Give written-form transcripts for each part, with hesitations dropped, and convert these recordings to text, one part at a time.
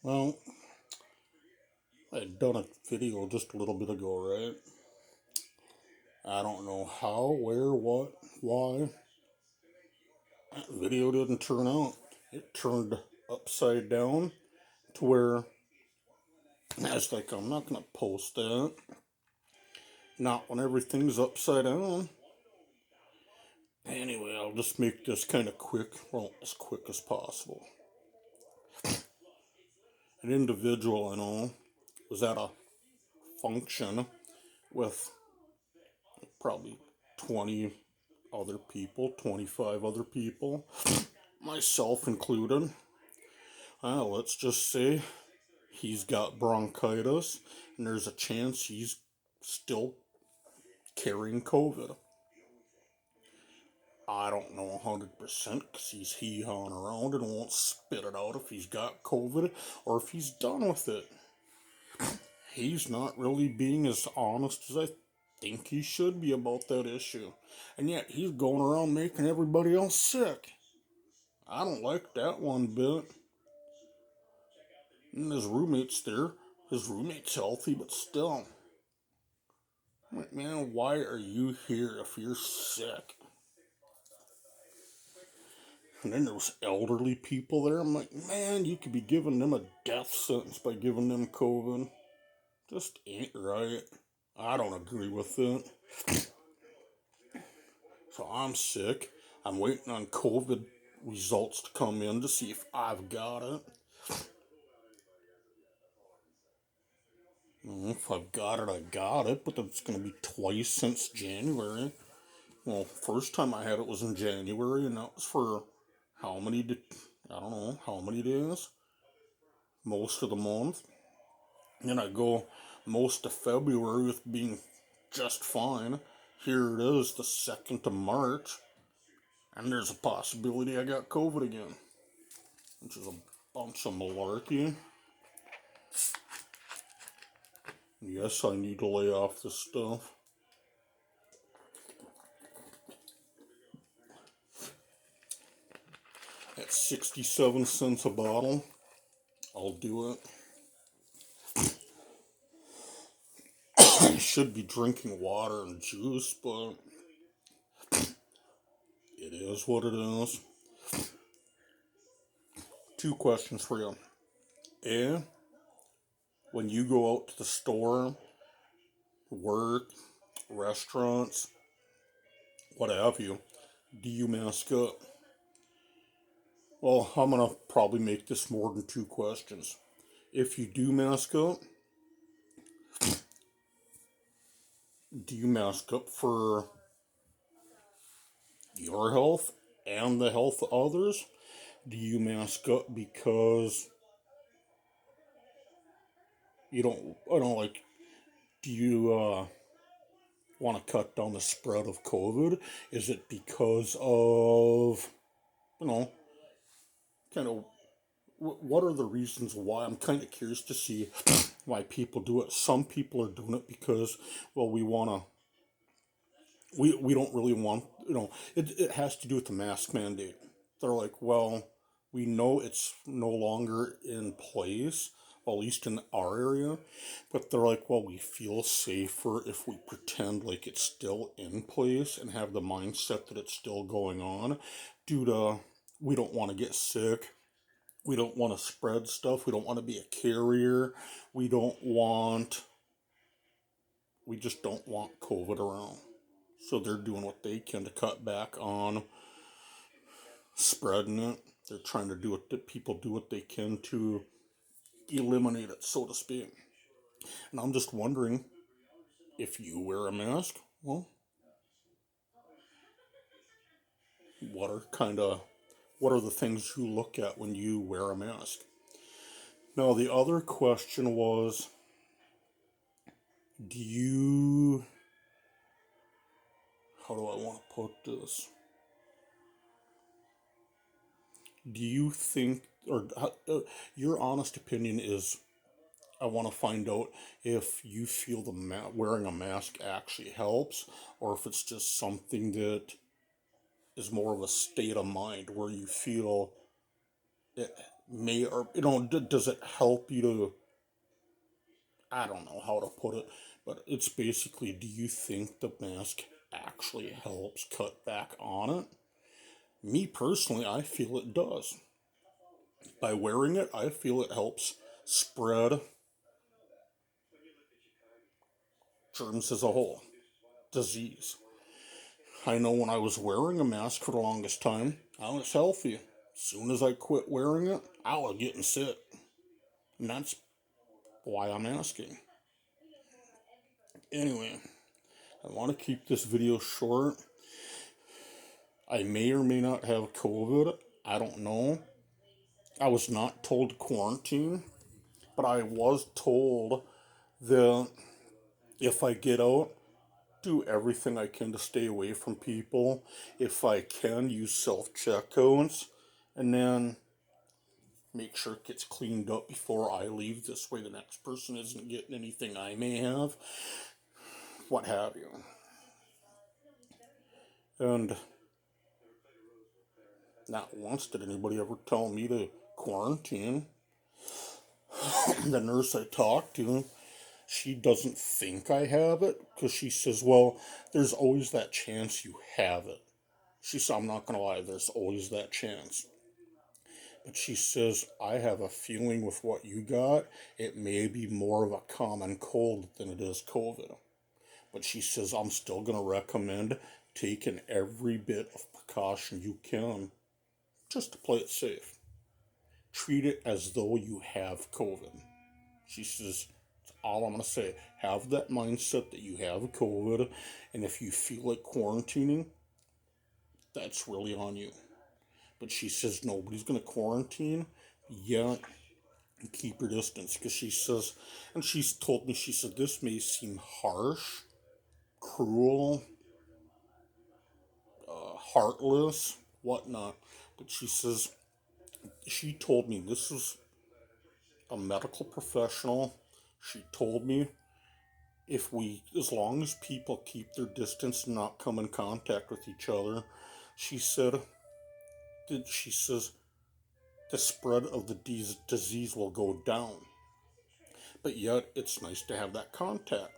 Well, I had done a video just a little bit ago, right? I don't know how, where, what, why. That video didn't turn out. It turned upside down to where I was like, I'm not going to post that. Not when everything's upside down. Anyway, I'll just make this kind of quick. Well, as quick as possible. An individual I know was at a function with probably 20 other people, 25 other people, myself included. Let's just say he's got bronchitis, and there's a chance he's still carrying COVID. I don't know 100% because he's hee-hawing around and won't spit it out if he's got COVID or if he's done with it. He's not really being as honest as I think he should be about that issue. And yet he's going around making everybody else sick. I don't like that one bit. And his roommate's there. His roommate's healthy, but still. I'm like, man, why are you here if you're sick? And then there was elderly people there. I'm like, man, you could be giving them a death sentence by giving them COVID. Just ain't right. I don't agree with it. So I'm sick. I'm waiting on COVID results to come in to see if I've got it. If I've got it, I got it, but it's going to be twice since January. Well, first time I had it was in January, and that was for how many, I don't know, how many days? Most of the month. And then I go most of February with being just fine. Here it is, the 2nd of March, and there's a possibility I got COVID again, which is a bunch of malarkey. Yes, I need to lay off this stuff. At 67 cents a bottle, I'll do it. I should be drinking water and juice, but it is what it is. 2 questions for you. A, when you go out to the store, work, restaurants, what have you, do you mask up? Well, I'm going to probably make this more than 2 questions. If you do mask up, do you mask up for your health and the health of others? Do you mask up because you don't, I don't like, do you want to cut down the spread of COVID? Is it because of, kind of, what are the reasons why? I'm kind of curious to see why people do it. Some people are doing it because, well, we don't really want, it has to do with the mask mandate. They're like, well, we know it's no longer in place, well, at least in our area, but they're like, well, we feel safer if we pretend like it's still in place and have the mindset that it's still going on due to we don't want to get sick. We don't want to spread stuff. We don't want to be a carrier. We just don't want COVID around. So they're doing what they can to cut back on spreading it. They're trying to do what people do what they can to eliminate it, so to speak. And I'm just wondering, if you wear a mask, well, what are the things you look at when you wear a mask? Now the other question was, how do I want to put this? Do you think, or your honest opinion is, I want to find out if you feel wearing a mask actually helps, or if it's just something that is more of a state of mind where you feel it may or does it help you to, I don't know how to put it, but it's basically, do you think the mask actually helps cut back on it? Me personally, I feel it does. By wearing it, I feel it helps spread germs as a whole, disease. I know when I was wearing a mask for the longest time, I was healthy. As soon as I quit wearing it, I was getting sick. And that's why I'm asking. Anyway, I want to keep this video short. I may or may not have COVID. I don't know. I was not told to quarantine, but I was told that if I get out, do everything I can to stay away from people. If I can, use self-checkouts, and then make sure it gets cleaned up before I leave. This way the next person isn't getting anything I may have, what have you. And not once did anybody ever tell me to quarantine. The nurse I talked to, she doesn't think I have it, because she says, well, there's always that chance you have it. She said, I'm not going to lie, there's always that chance. But she says, I have a feeling with what you got, it may be more of a common cold than it is COVID. But she says, I'm still going to recommend taking every bit of precaution you can just to play it safe. Treat it as though you have COVID. She says, that's all I'm going to say. Have that mindset that you have COVID, and if you feel like quarantining, that's really on you. But she says nobody's going to quarantine yet. Keep your distance, because she says, and she's told me, she said, this may seem harsh, cruel, heartless, whatnot, but she says, she told me, this is a medical professional. She told me, as long as people keep their distance and not come in contact with each other, she said, she says, the spread of the disease will go down. But yet, it's nice to have that contact.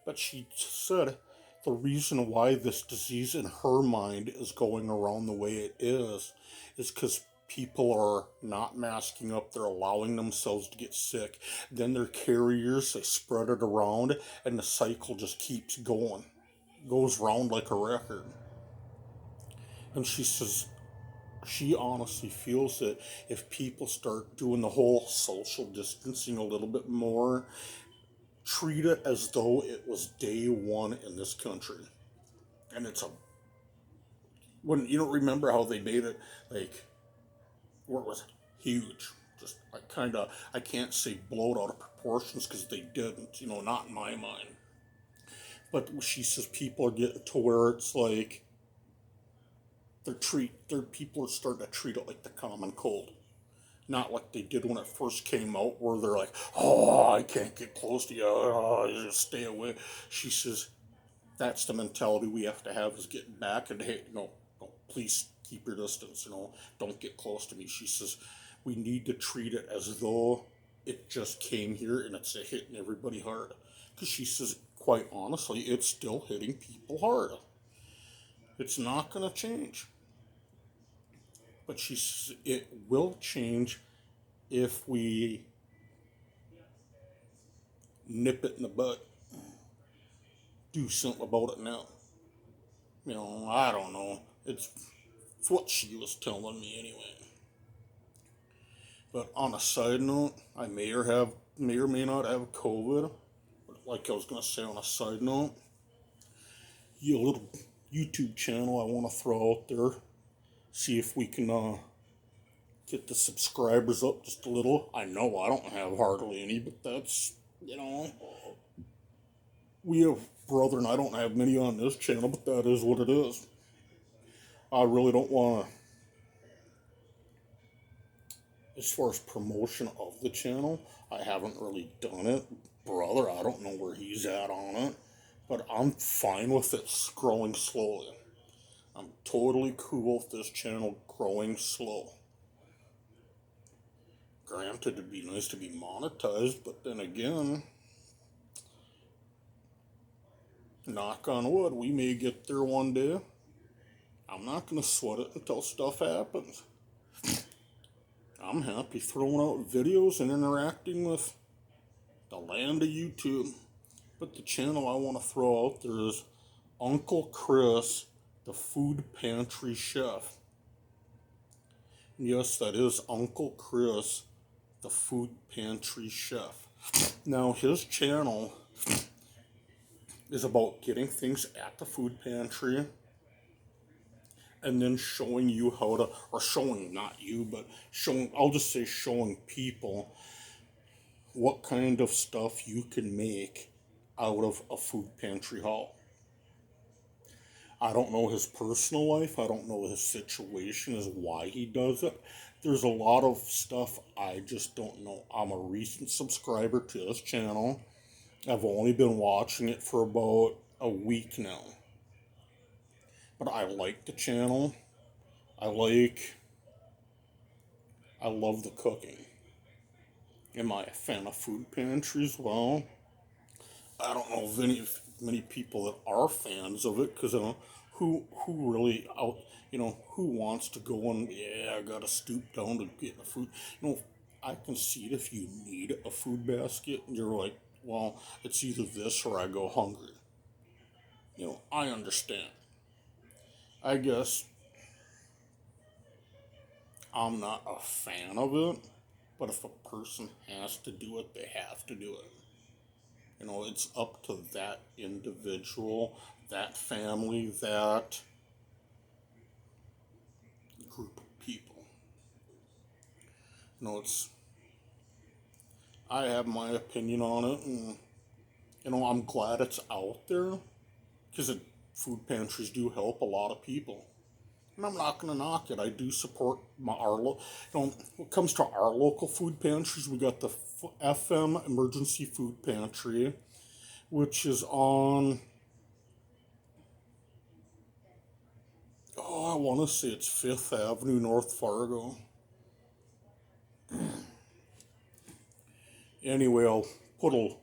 But she said, the reason why this disease in her mind is going around the way it is because people are not masking up. They're allowing themselves to get sick. Then they're carriers, they spread it around, and the cycle just keeps going. Goes round like a record. And she says, she honestly feels that if people start doing the whole social distancing a little bit more, treat it as though it was day one in this country. And it's a, when you don't remember how they made it, like, where it was huge. Just, I can't say blown out of proportions, because they didn't, not in my mind. But she says people are getting to where it's like, people are starting to treat it like the common cold. Not like they did when it first came out, where they're like, oh, I can't get close to you, oh, just stay away. She says, that's the mentality we have to have, is getting back and, hey, no, please keep your distance, don't get close to me. She says, we need to treat it as though it just came here and it's hitting everybody hard. Because she says, quite honestly, it's still hitting people hard. It's not going to change. But she says it will change if we nip it in the bud. Do something about it now. I don't know. It's what she was telling me anyway. But on a side note, I may or may not have COVID. But like I was gonna say, on a side note, a little YouTube channel I want to throw out there. See if we can get the subscribers up just a little. I know I don't have hardly any, but that's, we have brethren. I don't have many on this channel, but that is what it is. I really don't want to, as far as promotion of the channel, I haven't really done it. Brother, I don't know where he's at on it, but I'm fine with it growing slowly. I'm totally cool with this channel growing slow. granted, it'd be nice to be monetized, but then again, knock on wood, we may get there one day. I'm not going to sweat it until stuff happens. I'm happy throwing out videos and interacting with the land of YouTube. But the channel I want to throw out there is Uncle Chris, the Food Pantry Chef. Yes, that is Uncle Chris, the Food Pantry Chef. Now, his channel is about getting things at the food pantry and then showing you how to, or showing, not you, but showing, I'll just say showing people what kind of stuff you can make out of a food pantry haul. I don't know his personal life. I don't know his situation, is why he does it. There's a lot of stuff I just don't know. I'm a recent subscriber to this channel. I've only been watching it for about a week now. But I like the channel. I love the cooking. Am I a fan of food pantries? Well, I don't know if many people that are fans of it, because who really out, who wants to go and, yeah, I gotta stoop down to get the food. I can see it if you need a food basket and you're like, well, it's either this or I go hungry. I understand. I guess I'm not a fan of it, but if a person has to do it, they have to do it. It's up to that individual, that family, that group of people. I have my opinion on it, and, I'm glad it's out there, because food pantries do help a lot of people. And I'm not going to knock it. I do support when it comes to our local food pantries, we got the FM Emergency Food Pantry, which is on, I want to say it's 5th Avenue North Fargo. Anyway, I'll put a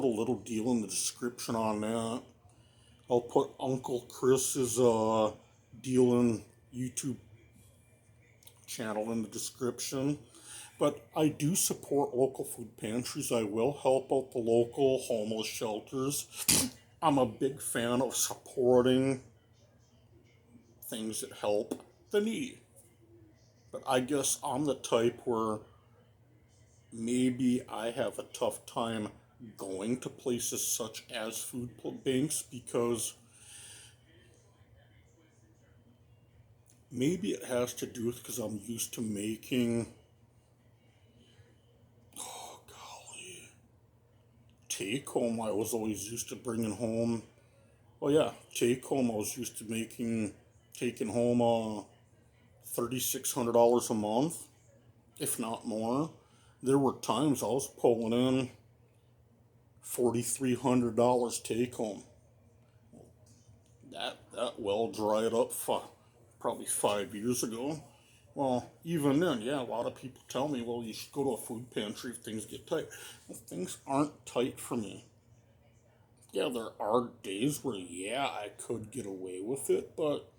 little deal in the description on that. I'll put Uncle Chris's deal in YouTube channel in the description. But I do support local food pantries. I will help out the local homeless shelters. I'm a big fan of supporting things that help the needy. But I guess I'm the type where maybe I have a tough time going to places such as food banks, because maybe it has to do with because I'm used to making, take home. I was always used to bringing home, take home. I was used to taking home $3,600 a month, if not more. There were times I was pulling in $4,300 take home. That well dried up probably 5 years ago. Well, even then, a lot of people tell me, well, you should go to a food pantry if things get tight. Well, things aren't tight for me. Yeah, there are days where, I could get away with it, but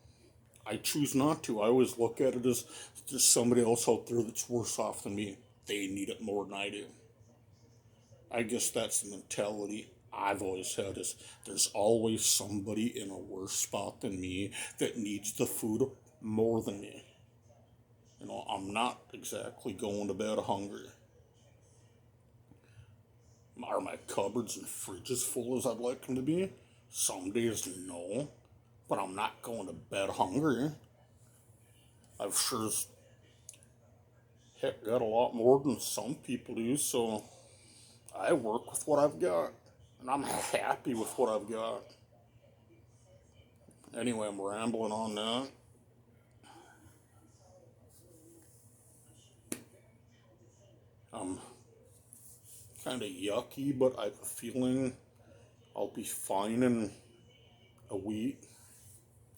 I choose not to. I always look at it as there's somebody else out there that's worse off than me. They need it more than I do. I guess that's the mentality I've always had, is there's always somebody in a worse spot than me that needs the food more than me. I'm not exactly going to bed hungry. Are my cupboards and fridges full as I'd like them to be? Some days, no. But I'm not going to bed hungry. I've sure as heck got a lot more than some people do, so I work with what I've got. And I'm happy with what I've got. Anyway, I'm rambling on that. I'm kind of yucky, but I have a feeling I'll be fine in a week.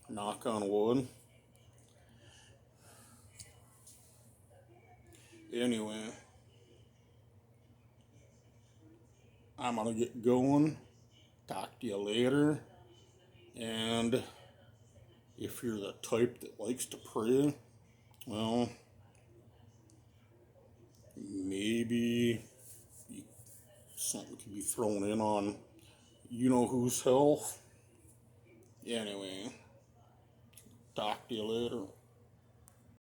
Knock on wood. Anyway, I'm gonna get going. Talk to you later. And if you're the type that likes to pray, well, maybe something could be thrown in on you know whose health. Anyway, talk to you later.